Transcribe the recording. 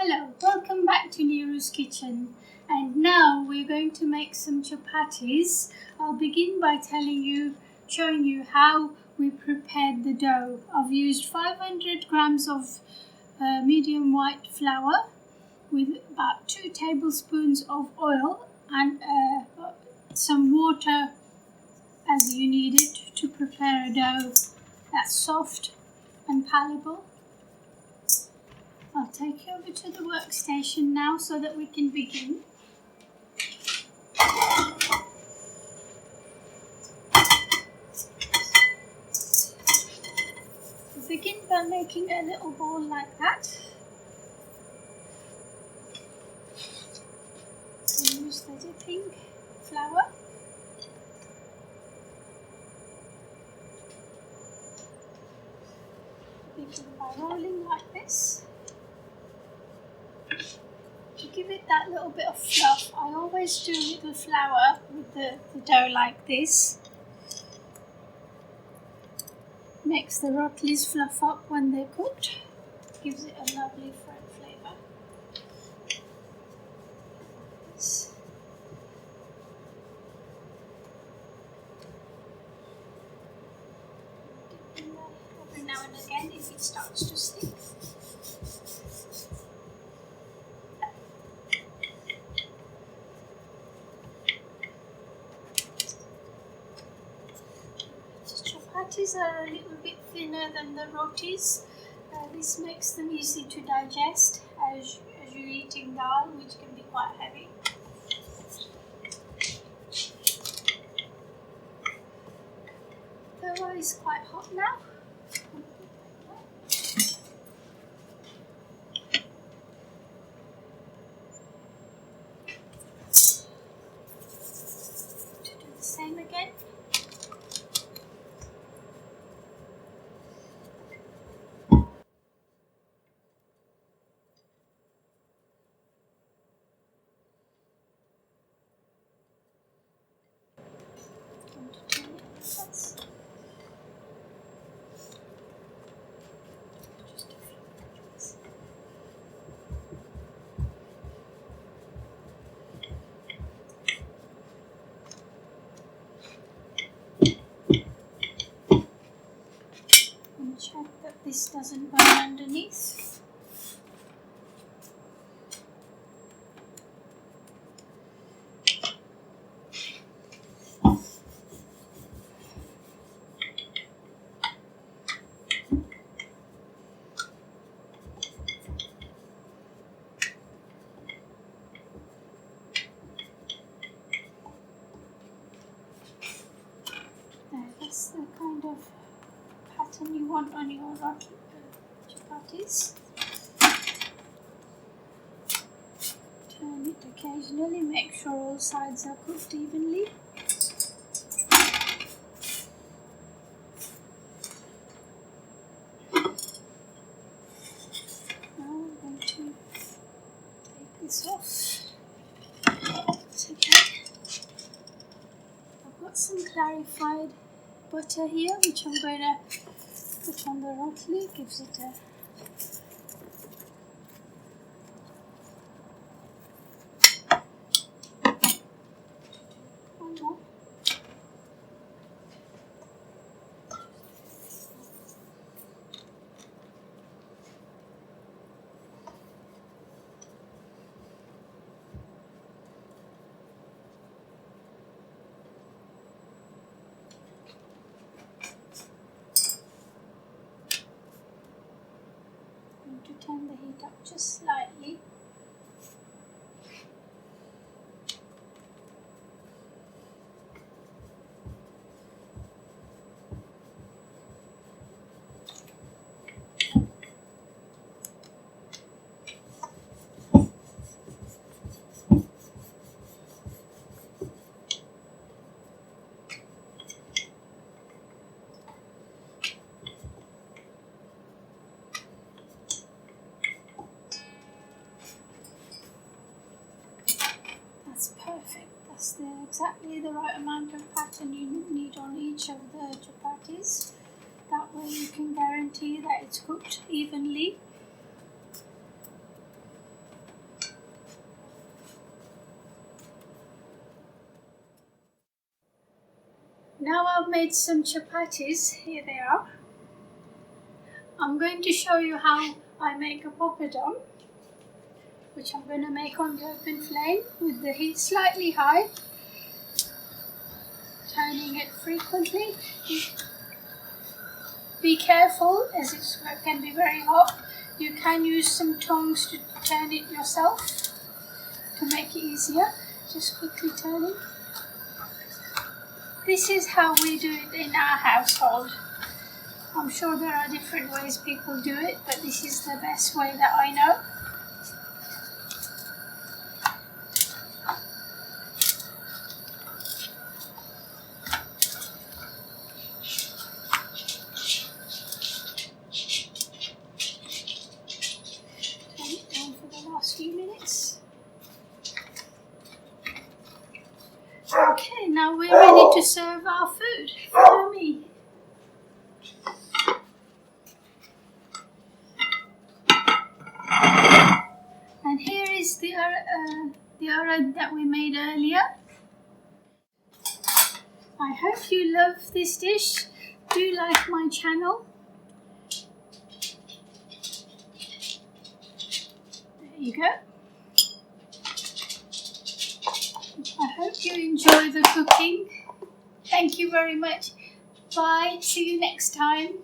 Hello, welcome back to Niru's kitchen, and now we're going to make some chapatis. I'll begin by showing you how we prepared the dough. I've used 500 grams of medium white flour with about 2 tablespoons of oil and some water as you need it to prepare a dough that's soft and palatable. I'll take you over to the workstation now so that we can begin. We'll begin by making a little ball like that. And use the dipping flour. Begin by rolling like this. To give it that little bit of fluff, I always do a little flour with the dough like this. Makes the rottlis fluff up when they're cooked. Gives it a lovely flavour. Every now and again if it starts to stick. Chapatis are a little bit thinner than the rotis. This makes them easy to digest as you're eating dal, which can be quite heavy. The oil is quite hot now. To do the same again. Check that this doesn't burn underneath. That's the kind of pattern you want on your chapatis. Turn it occasionally, make sure all sides are cooked evenly. Now I'm going to take this off. It's okay. I've got some clarified butter here, which I'm going to put on the rotli. Gives it a one more. To turn the heat up just slightly. That's perfect. That's exactly the right amount of pattern you need on each of the chapatis. That way you can guarantee that it's cooked evenly. now I've made some chapatis. Here they are. I'm going to show you how I make a poppadom, which I'm going to make on the open flame with the heat slightly high, turning it frequently. Be careful as it can be very hot. You can use some tongs to turn it yourself to make it easier. Just quickly turning. This is how we do it in our household. I'm sure there are different ways people do it, but this is the best way that I know. Turn it down for the last few minutes. Okay, now we're ready to serve our food. Follow me. And here is the urad that we made earlier. I hope you love this dish. Do like my channel. There you go. I hope you enjoy the cooking. Thank you very much. Bye. See you next time.